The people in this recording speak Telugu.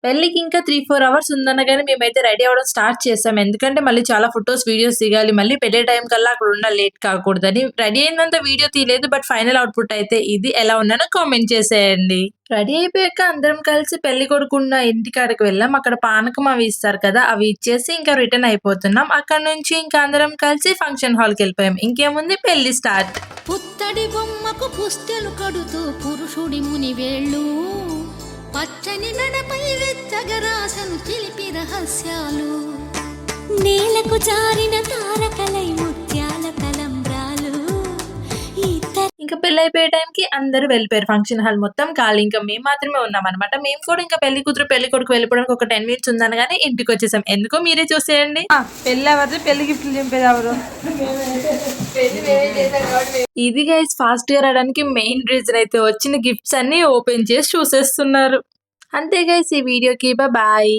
పెళ్ళికి ఇంకా 3-4 అవర్స్ ఉందనగానే మేమైతే రెడీ అవ్వడం స్టార్ట్ చేసాం. ఎందుకంటే మళ్ళీ చాలా ఫోటోస్, వీడియోస్ దిగాలి. మళ్ళీ పెళ్లి టైం కల్లా అక్కడ ఉండాలి లేట్ కాకూడదని. రెడీ అయిందంతా వీడియో తీయలేదు. బట్ ఫైనల్ అవుట్‌పుట్ అయితే ఇది. ఎలా ఉన్నానో కామెంట్ చేసేయండి. రెడీ అయిపోయాక అందరం కలిసి పెళ్ళికొడుకున్న ఇంటికాడకి వెళ్ళాం. అక్కడ పానకం అవి ఇస్తారు కదా! అవి ఇచ్చేసి ఇంకా రిటర్న్ అయిపోతున్నాం. అక్కడి నుంచి ఇంకా అందరం కలిసి ఫంక్షన్ హాల్‌కెళ్ళిపోయాం. ఇంకేముంది పెళ్లి స్టార్ట్. పుత్తడి బొమ్మకు పుస్తెలు కడుతూ పురుషుడి మునివేళ్ళు పచ్చని మెడపై వెచ్చగరాసను చిలిపి రహస్యాలు నేలకు జారిన తారకలై ముత్యాల తలంబ్రాలు ఇంకా పెళ్లి అయిపోయే టైంకి అందరూ వెళ్ళిపోయారు. ఫంక్షన్ హాల్ మొత్తం ఖాళీ. ఇంకా మేము మాత్రమే ఉన్నామన్నమాట. మేము కూడా ఇంకా పెళ్లి కూతురు, పెళ్లి కొడుకు వెళ్ళిపోవడానికి ఒక 10 మినిట్స్ ఉందనగానే ఇంటికి వచ్చేసాం. ఎందుకో మీరే చూసేయండి. పెళ్లి ఎవరు, పెళ్లి గిఫ్ట్లు చింపేది ఎవరు? ఇది గైస్ ఫాస్ట్ గా రావడానికి మెయిన్ రీజన్. అయితే వచ్చిన గిఫ్ట్స్ అన్ని ఓపెన్ చేసి చూసేస్తున్నారు. అంతే గైస్ ఈ వీడియోకి బాయ్.